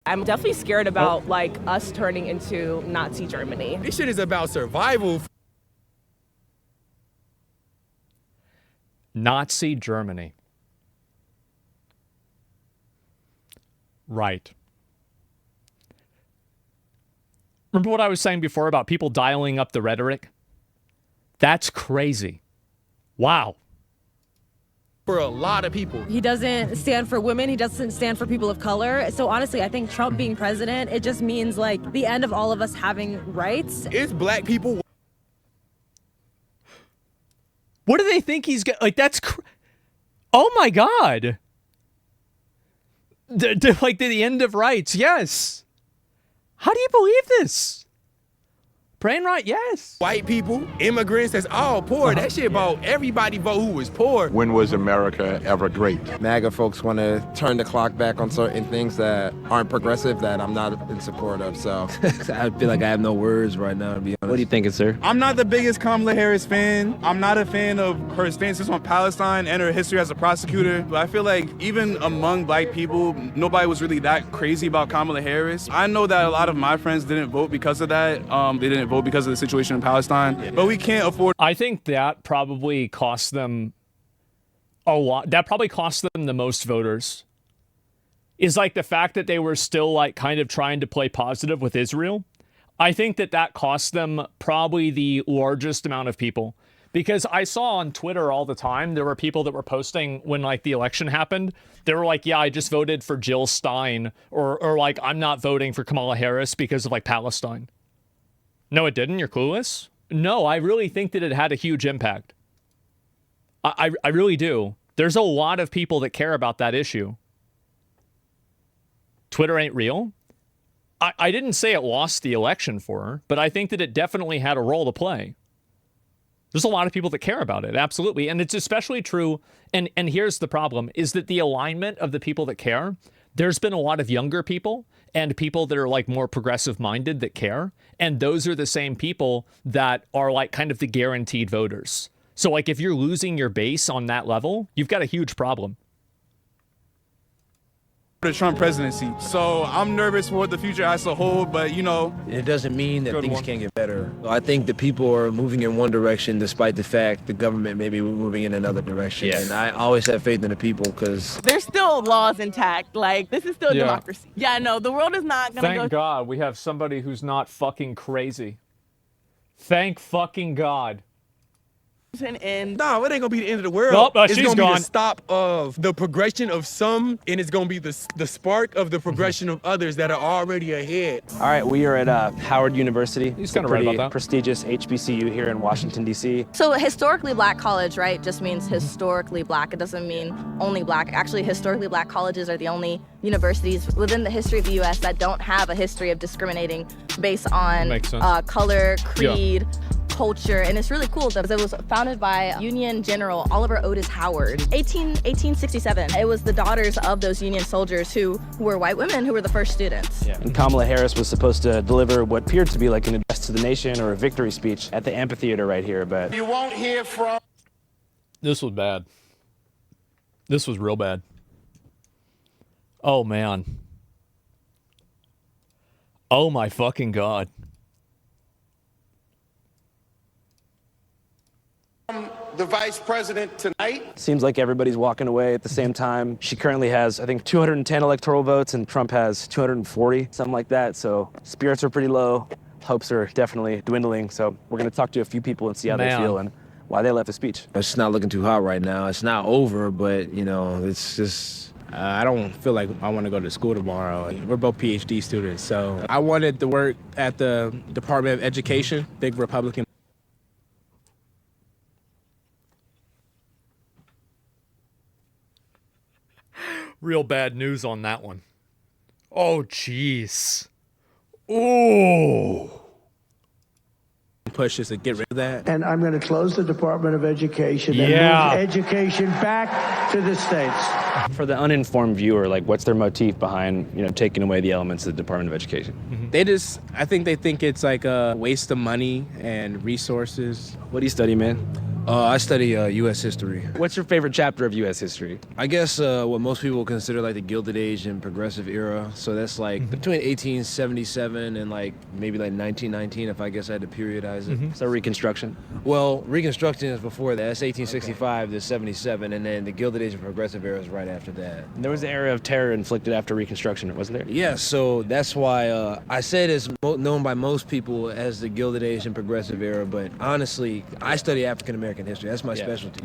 I'm definitely scared about like us turning into Nazi Germany. This shit is about survival. Nazi Germany. Right. Remember what I was saying before about people dialing up the rhetoric? That's crazy. Wow. For a lot of people. He doesn't stand for women. He doesn't stand for people of color. So honestly, I think Trump being president, it just means like the end of all of us having rights. It's black people. What do they think he's got? Like, that's... Oh, my God. Like, the end of rights. Yes. How do you believe this? Brain rot, yes. White people, immigrants, that's all poor. That shit about everybody vote who was poor. When was America ever great? MAGA folks want to turn the clock back on certain things that aren't progressive that I'm not in support of, so. I feel like I have no words right now, to be honest. What do you think, sir? I'm not the biggest Kamala Harris fan. I'm not a fan of her stances on Palestine and her history as a prosecutor, but I feel like even among black people, nobody was really that crazy about Kamala Harris. I know that a lot of my friends didn't vote because of that. They didn't vote because of the situation in Palestine, but we can't afford. I think that probably cost them a lot. That probably cost them the most voters. Is like the fact that they were still like kind of trying to play positive with Israel. I think that cost them probably the largest amount of people. Because I saw on Twitter all the time, there were people that were posting when like the election happened. They were like, yeah, I just voted for Jill Stein, or like, I'm not voting for Kamala Harris because of like Palestine. No, it didn't? You're clueless? No, I really think that it had a huge impact. I really do. There's a lot of people that care about that issue. Twitter ain't real. I didn't say it lost the election for her, but I think that it definitely had a role to play. There's a lot of people that care about it, absolutely. And it's especially true, and here's the problem, is that the alignment of the people that care, there's been a lot of younger people and people that are like more progressive minded that care. And those are the same people that are like kind of the guaranteed voters. So like if you're losing your base on that level, you've got a huge problem. The Trump presidency. So I'm nervous for what the future has to hold, but you know. It doesn't mean that things can't get better. I think that people are moving in one direction despite the fact the government may be moving in another direction. Yeah. And I always have faith in the people because There's still laws intact. Like, this is still democracy. Yeah, no, the world is not going to go. Thank God we have somebody who's not fucking crazy. Thank fucking God. And No, it ain't gonna be the end of the world. Nope, it's she's gonna gone. be the stop of the progression of some, and it's gonna be the spark of the progression of others that are already ahead. All right, we are at Howard University. He's It's kinda a right pretty about that. prestigious HBCU here in Washington, D.C. So historically black college, right, just means historically black. It doesn't mean only black. Actually, historically black colleges are the only universities within the history of the U.S. that don't have a history of discriminating based on Makes sense. color, creed, culture. And it's really cool because it was founded by Union General Oliver Otis Howard, 1867. It was the daughters of those Union soldiers who were white women who were the first students. Yeah. And Kamala Harris was supposed to deliver what appeared to be like an address to the nation or a victory speech at the amphitheater right here, but You won't hear from... This was bad. This was real bad. Oh, man. Oh, my fucking God. The vice president tonight. seems like everybody's walking away at the same time. She currently has, I think, 210 electoral votes and Trump has 240, something like that. So spirits are pretty low. Hopes are definitely dwindling. So we're going to talk to a few people and see how they feel and why they left the speech. it's not looking too hot right now. It's not over, but, you know, it's just... I don't feel like I want to go to school tomorrow. We're both PhD students, so I wanted to work at the Department of Education, big Republican. Real bad news on that one. Oh, jeez. Ooh. Push is to get rid of that. And I'm going to close the Department of Education and Yeah. move education back to the states. For the uninformed viewer, like, what's their motif behind, you know, taking away the elements of the Department of Education? I think they think it's like a waste of money and resources. What do you study, man? I study U.S. history. What's your favorite chapter of U.S. history? I guess what most people consider like the Gilded Age and Progressive era. So that's like between 1877 and like maybe like 1919, if I guess I had to periodize it. So Reconstruction? Well, Reconstruction is before that. That's 1865 to 77, and then the Gilded Age and Progressive era is right after that. There was an era of terror inflicted after Reconstruction, wasn't there? Yeah, so that's why I said it's known by most people as the Gilded Age and Progressive era, but honestly, I study African American history. That's my specialty.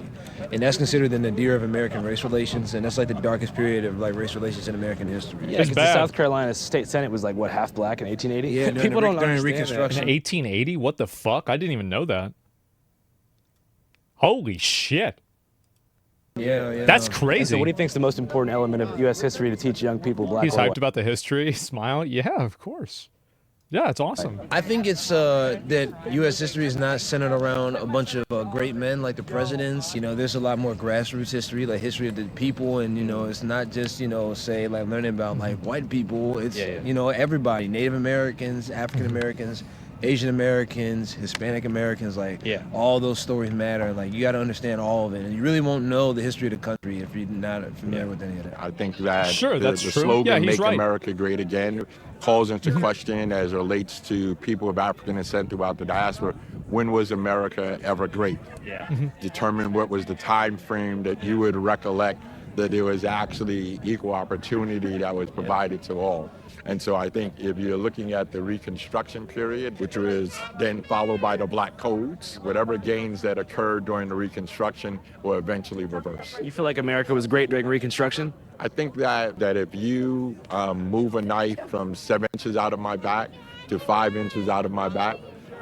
And that's considered the nadir of American race relations, and that's like the darkest period of like race relations in American history. Yeah, because the South Carolina State Senate was like, what, half black in 1880? Yeah, people don't during understand Reconstruction. In 1880? What the fuck? I didn't even know that. Holy shit. Yeah. That's crazy. And so what do you think is the most important element of U.S. history to teach young people, black He's or hyped white? about the history. Smile. Yeah, of course. Yeah, it's awesome. I think it's that U.S. history is not centered around a bunch of great men like the presidents. You know, there's a lot more grassroots history, like history of the people, and you know, it's not just say like learning about like white people. It's you know, everybody, Native Americans, African Americans, Asian Americans, Hispanic Americans, like all those stories matter. Like you got to understand all of it, and you really won't know the history of the country if you're not familiar with any of that. I think that Sure, the that's true. slogan Yeah, he's "Make right. America Great Again" calls into question as it relates to people of African descent throughout the diaspora. When was America ever great? Determine what was the time frame that you would recollect that there was actually equal opportunity that was provided to all. And so I think if you're looking at the Reconstruction period, which was then followed by the Black Codes, whatever gains that occurred during the Reconstruction will eventually reverse. You feel like America was great during Reconstruction? I think that if you move a knife from 7 inches out of my back to 5 inches out of my back,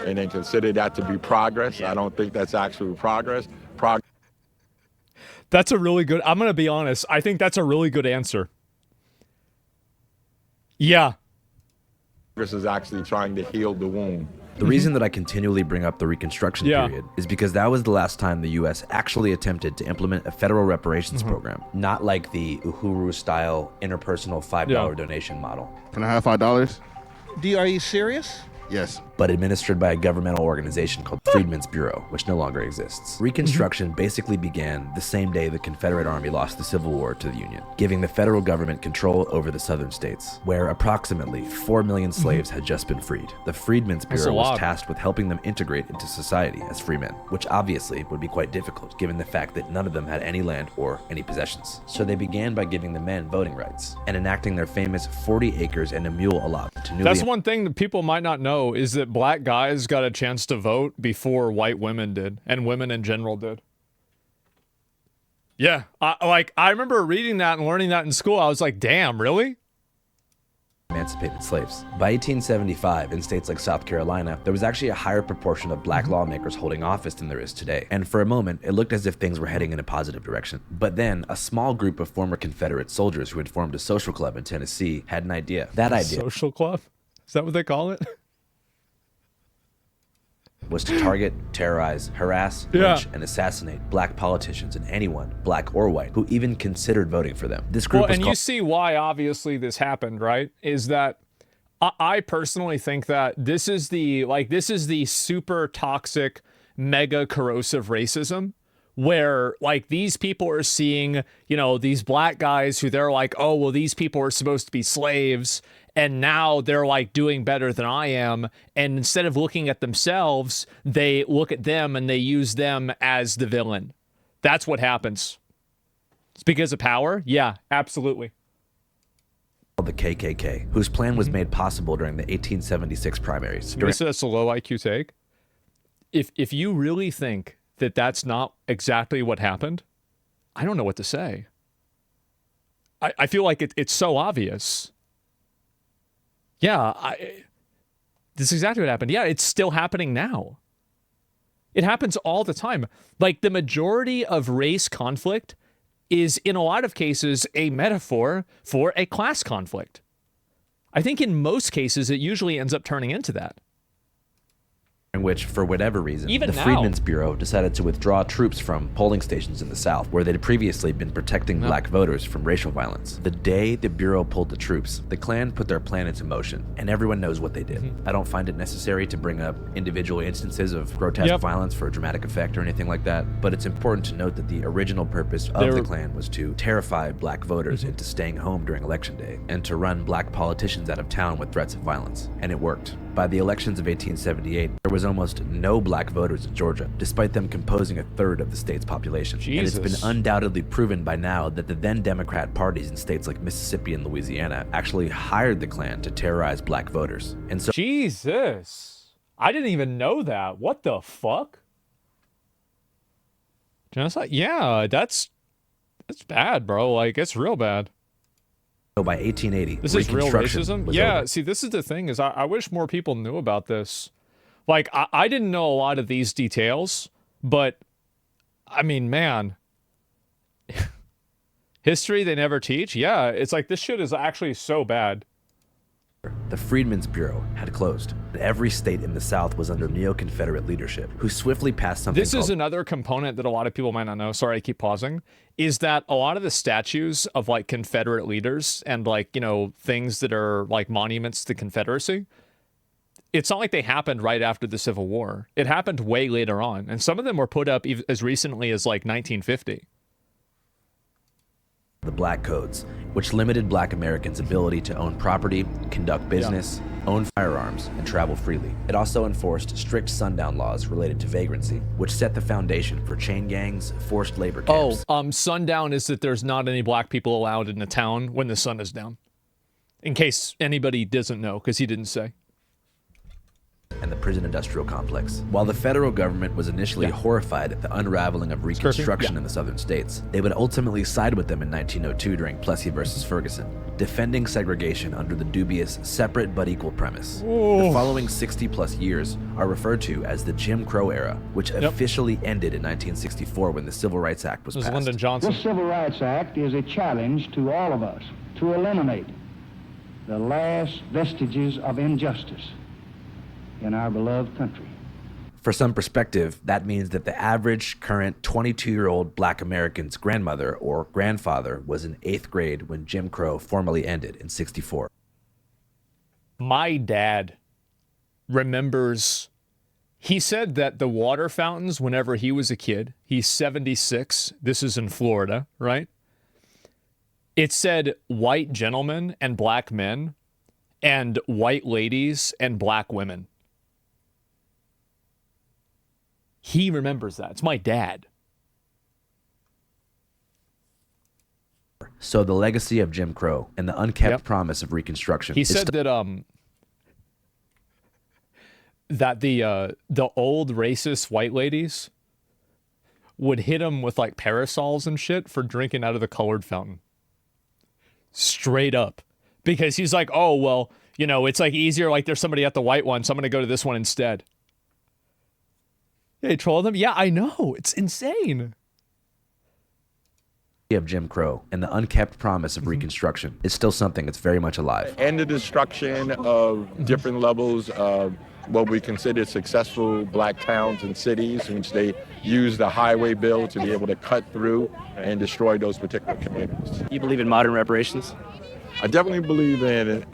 and then consider that to be progress, I don't think that's actual progress. That's a really good, I'm going to be honest, I think that's a really good answer. Yeah. Progress is actually trying to heal the wound. The reason that I continually bring up the Reconstruction period is because that was the last time the U.S. actually attempted to implement a federal reparations program, not like the Uhuru-style interpersonal $5 donation model. Can I have $5? Are you serious? Yes. But administered by a governmental organization called Freedmen's Bureau, which no longer exists. Reconstruction basically began the same day the Confederate Army lost the Civil War to the Union, giving the federal government control over the southern states, where approximately 4 million slaves had just been freed. The Freedmen's Bureau was tasked with helping them integrate into society as free men, which obviously would be quite difficult given the fact that none of them had any land or any possessions. So they began by giving the men voting rights and enacting their famous 40 acres and a mule allotment to newly— That's one thing that people might not know, is that black guys got a chance to vote before white women did, and women in general did. Yeah, I remember reading that and learning that in school. I was like, damn, really? emancipated slaves. By 1875, in states like South Carolina, there was actually a higher proportion of black lawmakers holding office than there is today. And for a moment, it looked as if things were heading in a positive direction. But then, a small group of former Confederate soldiers who had formed a social club in Tennessee had an idea. That idea— Social club? Is that what they call it? was to target, terrorize, harass, lynch, and assassinate black politicians and anyone, black or white, who even considered voting for them. This group was and you see why obviously this happened, right? Is that I personally think that this is the super toxic, mega corrosive racism, where like these people are seeing, you know, these black guys who they're like, oh, well, these people are supposed to be slaves, and now they're like doing better than I am. And instead of looking at themselves, they look at them and they use them as the villain. That's what happens. It's because of power? Yeah, absolutely. The KKK, whose plan was made possible during the 1876 primaries. That's a low IQ take. If you really think that that's not exactly what happened, I don't know what to say. I feel like it's so obvious. Yeah, this is exactly what happened. Yeah, it's still happening now. It happens all the time. Like, the majority of race conflict is, in a lot of cases, a metaphor for a class conflict. I think in most cases, it usually ends up turning into that. during which, for whatever reason, Even the now. Freedmen's Bureau decided to withdraw troops from polling stations in the South, where they'd previously been protecting black voters from racial violence. The day the Bureau pulled the troops, the Klan put their plan into motion, and everyone knows what they did. I don't find it necessary to bring up individual instances of grotesque violence for a dramatic effect or anything like that, but it's important to note that the original purpose of the Klan was to terrify black voters into staying home during Election Day, and to run black politicians out of town with threats of violence. And it worked. By the elections of 1878, there was almost no black voters in Georgia, despite them composing a third of the state's population. Jesus. And it's been undoubtedly proven by now that the then Democrat parties in states like Mississippi and Louisiana actually hired the Klan to terrorize black voters. And so Jesus. I didn't even know that. What the fuck? Genocide? Yeah, that's bad, bro. Like, it's real bad. by 1880, this is real Reconstruction racism. was Yeah, over. see, this is the thing is I wish more people knew about this. Like, I didn't know a lot of these details, but I mean, man, history they never teach. Yeah, it's like this shit is actually so bad. The Freedmen's Bureau had closed. Every state in the South was under neo-Confederate leadership, who swiftly passed something This is another component that a lot of people might not know. Sorry, I keep pausing. Is that a lot of the statues of like Confederate leaders and like, you know, things that are like monuments to the Confederacy, it's not like they happened right after the Civil War. It happened way later on. And some of them were put up as recently as like 1950. the Black Codes, which limited Black Americans' ability to own property, conduct business, own firearms, and travel freely. It also enforced strict sundown laws related to vagrancy, which set the foundation for chain gangs, forced labor camps. Sundown is that there's not any black people allowed in the town when the sun is down. In case anybody doesn't know, because he didn't say. And the prison industrial complex. While the federal government was initially horrified at the unraveling of Reconstruction in the southern states, they would ultimately side with them in 1902 during Plessy versus Ferguson, defending segregation under the dubious separate but equal premise. The following 60-plus years are referred to as the Jim Crow era, which officially ended in 1964 when the Civil Rights Act was passed. Lyndon Johnson. This Civil Rights Act is a challenge to all of us to eliminate the last vestiges of injustice in our beloved country. For some perspective, that means that the average current 22-year-old Black American's grandmother or grandfather was in 8th grade when Jim Crow formally ended in '64. My dad remembers, he said that the water fountains, whenever he was a kid, he's 76, this is in Florida, right? It said white gentlemen and black men and white ladies and black women. He remembers that. It's my dad. So the legacy of Jim Crow and the unkept promise of Reconstruction. He said that that the old racist white ladies would hit him with like parasols and shit for drinking out of the colored fountain. Straight up. Because he's like, oh, well, you know, it's like easier, like there's somebody at the white one, so I'm going to go to this one instead. They troll them? Yeah, I know. It's insane. Of Jim Crow and the unkept promise of Reconstruction is still something that's very much alive. And the destruction of different levels of what we consider successful black towns and cities, in which they use the highway bill to be able to cut through and destroy those particular communities. You believe in modern reparations? I definitely believe in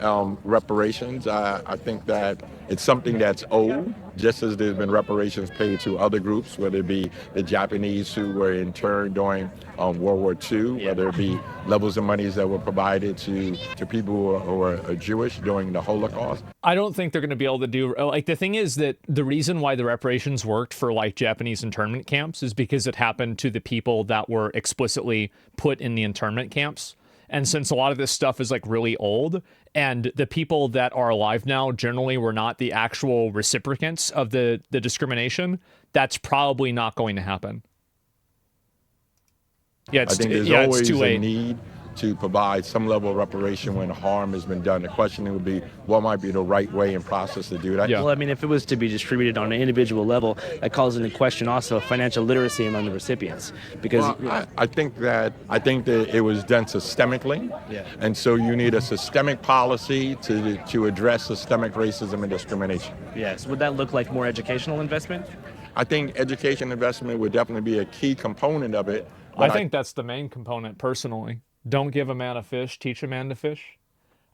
reparations. I think that it's something that's owed, just as there's been reparations paid to other groups, whether it be the Japanese who were interned during World War II, whether it be levels of monies that were provided to people who are Jewish during the Holocaust. I don't think they're going to be able to do, like, the thing is that the reason why the reparations worked for like Japanese internment camps is because it happened to the people that were explicitly put in the internment camps. And since a lot of this stuff is like really old, and the people that are alive now generally were not the actual recipients of the discrimination, that's probably not going to happen. Yeah, I think there's it's always too a late. need to provide some level of reparation when harm has been done. The question would be, what might be the right way and process to do that? Well, I mean, if it was to be distributed on an individual level, that calls into question also financial literacy among the recipients. Because I think that it was done systemically, and so you need a systemic policy to address systemic racism and discrimination. Yes, would that look like more educational investment? I think education investment would definitely be a key component of it. I think that's the main component, personally. Don't give a man a fish, teach a man to fish.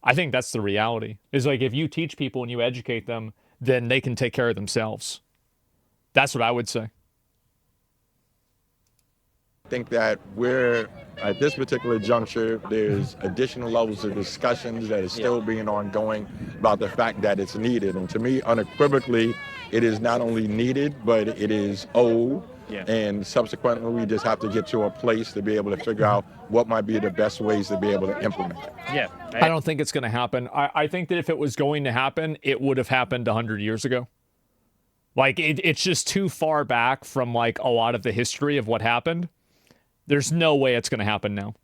I think that's the reality. Is like, if you teach people and you educate them, then they can take care of themselves. That's what I would say. I think that we're, at this particular juncture, there's additional levels of discussions that is still being ongoing about the fact that it's needed. And to me, unequivocally, it is not only needed, but it is owed. And subsequently, we just have to get to a place to be able to figure out what might be the best ways to be able to implement it. I don't think it's going to happen. I think that if it was going to happen, it would have happened 100 years ago. Like, it's just too far back from, like, a lot of the history of what happened. There's no way it's going to happen now.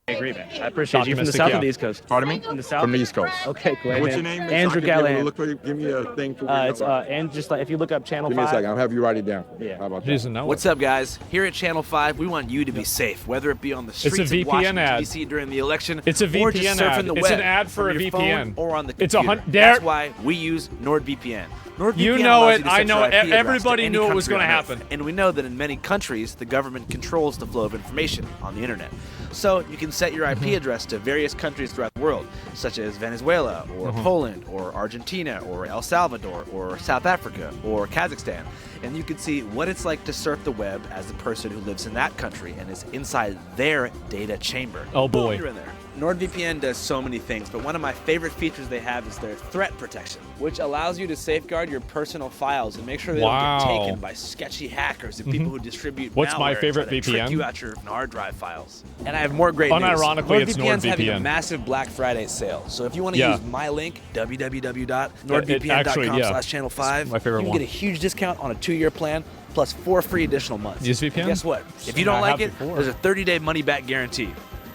I agree, man. I appreciate you. From the south or the east coast? Pardon me? From the south? From the east coast. Okay, cool. What's your name? Andrew Gallant. Give me a thing for it's and just like, if you look up Channel 5. Give me a second. I'll have you write it down. How about that? What's up, guys? Here at Channel 5, we want you to be safe, whether it be on the streets of Washington, D.C. during the election, It's a or just VPN surfing ad. the It's web an ad for from a your VPN. phone or on the It's computer. That's why we use NordVPN. NordVPN You know allows it. you to I set know your it. IP address to Everybody any knew it was country going to on Earth. happen. And we know that in many countries, the government controls the flow of information on the internet. So you can set your IP address to various countries throughout the world, such as Venezuela, or Poland, or Argentina, or El Salvador, or South Africa, or Kazakhstan. And you can see what it's like to surf the web as a person who lives in that country and is inside their data chamber. Oh, boy. You're in there. NordVPN does so many things, but one of my favorite features they have is their threat protection, which allows you to safeguard your personal files and make sure they don't get taken by sketchy hackers and people who distribute What's malware my and favorite try to trick VPN? you out your hard drive files. And I have more great news. Unironically, it's NordVPN's having a NordVPN. massive Black Friday sale. So if you want to use my link, www.nordvpn.com/channel5, my favorite you can one. get a huge discount on a 2-year plan plus 4 free additional months. Use VPN? And guess what? If you don't like it, there's a 30-day money-back guarantee.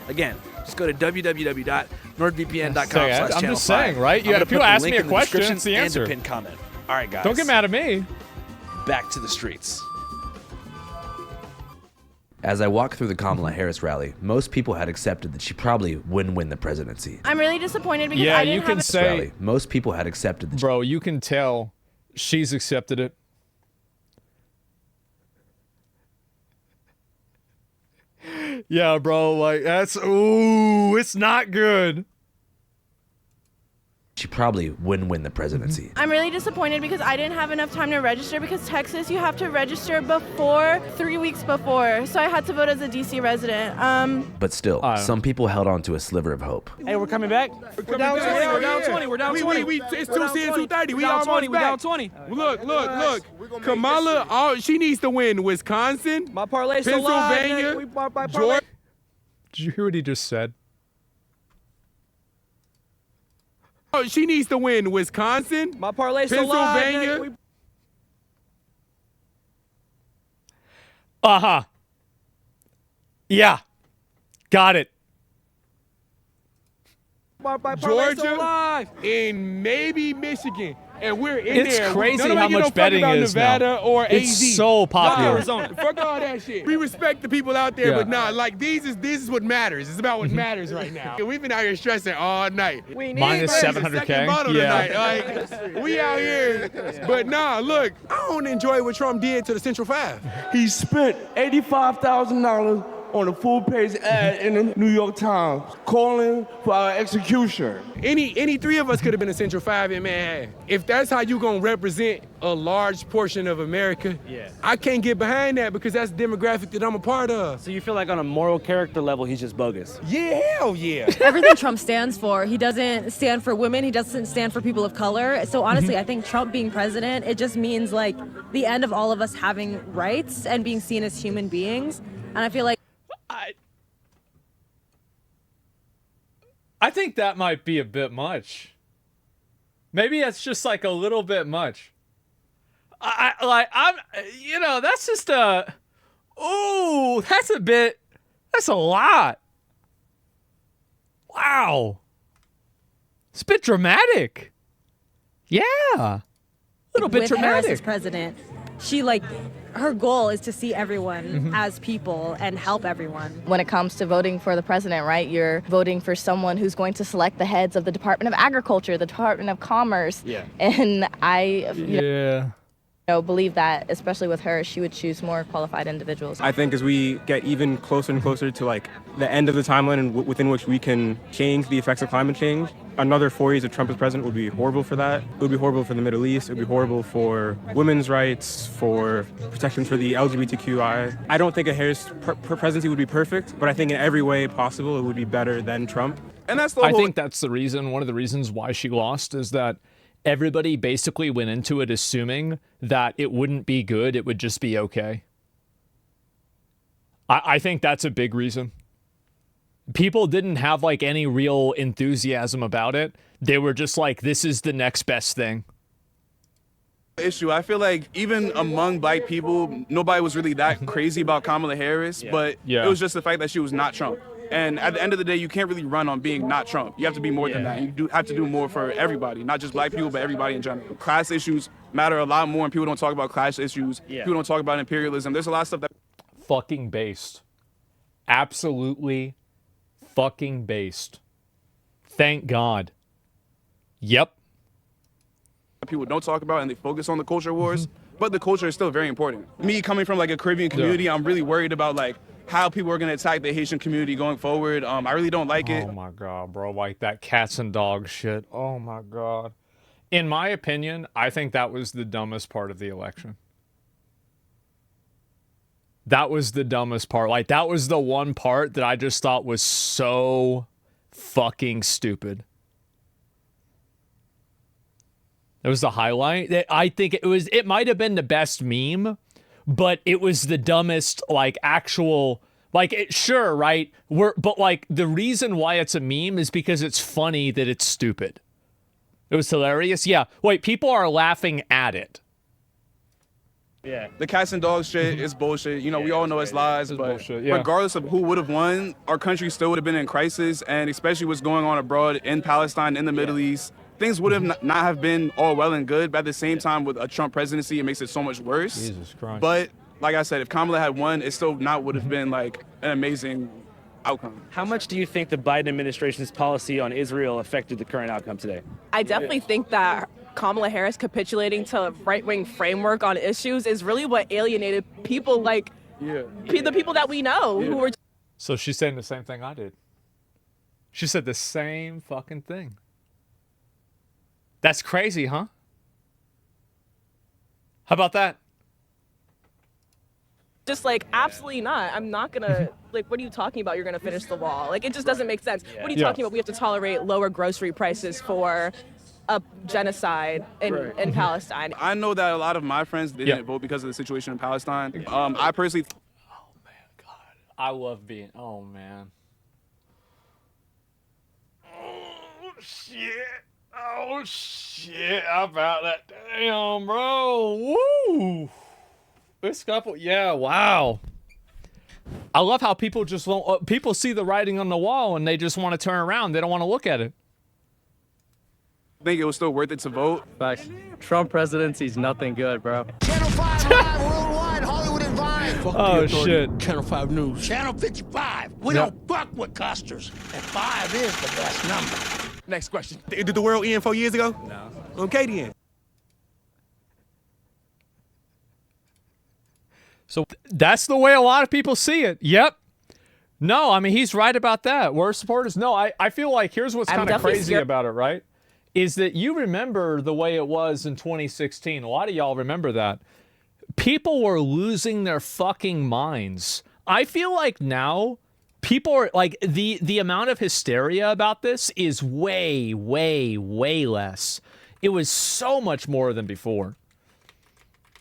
Again, just go to www.nordvpn.com/channel5. I'm just saying, right? I'm gonna If you put the ask link me a in the question, description it's the and answer. pinned comment. All right, guys. Don't get mad at me. Back to the streets. As I walk through the Kamala Harris rally, most people had accepted that she probably wouldn't win the presidency. I'm really disappointed because Yeah, I you didn't can have say, Rally, most people had accepted that bro, you can tell she's accepted it. Yeah, bro, like that's it's not good. she probably wouldn't win the presidency. I'm really disappointed because I didn't have enough time to register because Texas, you have to register before 3 weeks before. So I had to vote as a DC resident. But still, some people held on to a sliver of hope. Hey, we're coming back. We're down 20. We're down 20. We're down 20. It's 210, 230. We down 20. We down 20. Look. Kamala, she needs to win Wisconsin, My parlay's so Pennsylvania, Georgia. Did you hear what he just said? Oh, she needs to win Wisconsin, My parlay's Pennsylvania. Uh-huh. Yeah. Got it. Georgia, and maybe Michigan. And we're in It's there. crazy Nobody how give no much fuck betting about is Nevada now. or It's AZ. so popular. Arizona. Fuck all that shit. We respect the people out there, but nah, like this is what matters. It's about what matters right now. We've been out here stressing all night. We minus 700K. Tonight. Like, we out here. But nah, look, I don't enjoy what Trump did to the Central Five. He spent $85,000 on a full-page ad in the New York Times calling for our execution. Any three of us could have been a Central Five in Manhattan. If that's how you gonna represent a large portion of America, I can't get behind that because that's the demographic that I'm a part of. So you feel like on a moral character level, he's just bogus? Yeah, hell yeah. Everything Trump stands for, he doesn't stand for women, he doesn't stand for people of color. So honestly, I think Trump being president, it just means like the end of all of us having rights and being seen as human beings. And I feel like I think that might be a bit much. Maybe it's just like a little bit much. That's just that's a lot. Wow. It's a bit dramatic. Yeah. A little bit With dramatic. Harris as president, she her goal is to see everyone as people and help everyone. When it comes to voting for the president, right, you're voting for someone who's going to select the heads of the Department of Agriculture, the Department of Commerce. Yeah. And I believe that, especially with her, she would choose more qualified individuals. I think as we get even closer and closer to the end of the timeline and within which we can change the effects of climate change, another 4 years of Trump as president would be horrible for that. It would be horrible for the Middle East. It would be horrible for women's rights, for protections for the LGBTQI. I don't think a Harris presidency would be perfect, but I think in every way possible it would be better than Trump. And that's I think that's the reason, one of the reasons why she lost is that everybody basically went into it assuming that it wouldn't be good, it would just be okay. I think that's a big reason. People didn't have any real enthusiasm about it. They were just like, this is the next best thing. Issue. I feel like even among black people, nobody was really that crazy about Kamala Harris, but it was just the fact that she was not Trump. And at the end of the day, you can't really run on being not Trump. You have to be more than that. You have to do more for everybody, not just black people, but everybody in general. Class issues matter a lot more, and people don't talk about class issues. People don't talk about imperialism. There's a lot of stuff that... Fucking based. Absolutely fucking based. Thank God. Yep. People don't talk about, and they focus on the culture wars, but the culture is still very important. Me coming from a Caribbean community, I'm really worried about how people are going to attack the Haitian community going forward. I really don't like it. Oh my God, bro. That cats and dogs shit. Oh my God. In my opinion, I think that was the dumbest part of the election. That was the dumbest part. That was the one part that I just thought was so fucking stupid. It was the highlight. I think it might have been the best meme, but it was the dumbest, actual, sure, right? But the reason why it's a meme is because it's funny that it's stupid. It was hilarious. Yeah. Wait, people are laughing at it. Yeah. The cats and dogs shit is bullshit. We all know it's lies, but bullshit, regardless of who would have won, our country still would have been in crisis, and especially what's going on abroad in Palestine, in the Middle East. Things would have not have been all well and good, but at the same time, with a Trump presidency, it makes it so much worse. Jesus Christ. But like I said, if Kamala had won, it still not would have been an amazing outcome. How much do you think the Biden administration's policy on Israel affected the current outcome today? I definitely think that Kamala Harris capitulating to right-wing framework on issues is really what alienated people the people that we know who were... So she's saying the same thing I did. She said the same fucking thing. That's crazy, huh? How about that? Just absolutely not. I'm not gonna, what are you talking about? You're gonna finish the wall. It just doesn't make sense. What are you talking about? We have to tolerate lower grocery prices for a genocide in Palestine. I know that a lot of my friends didn't vote because of the situation in Palestine. I personally... Oh, man, God. I love being... Oh, man. Oh, shit. Oh, shit. How about that? Damn, bro. Woo. This couple... Yeah, wow. I love how people just won't... people see the writing on the wall and they just want to turn around. They don't want to look at it. I think it was still worth it to vote. Facts. Trump presidency's nothing good, bro. Channel 5 Live Worldwide, Hollywood and Vine. Fuck oh, shit. Channel 5 News. Channel 55. We don't fuck with custers. And 5 is the best number. Next question. Did the world end 4 years ago? No. Okay, then. So that's the way a lot of people see it. Yep. No, I mean, he's right about that. We're supporters. No, I feel like here's what's kind of crazy about it, right? Is that you remember the way it was in 2016. A lot of y'all remember that. People were losing their fucking minds. I feel like now people are like the amount of hysteria about this is way, way, way less. It was so much more than before.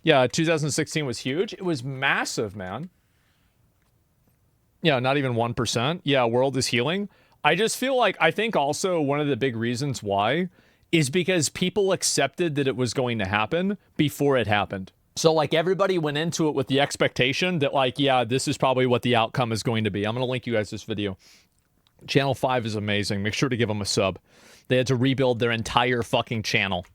Yeah, 2016 was huge. It was massive, man. Yeah, not even 1%. Yeah, world is healing. I just feel like, I think also one of the big reasons why is because people accepted that it was going to happen before it happened. So like everybody went into it with the expectation that like, yeah, this is probably what the outcome is going to be. I'm going to link you guys this video. Channel 5 is amazing. Make sure to give them a sub. They had to rebuild their entire fucking channel.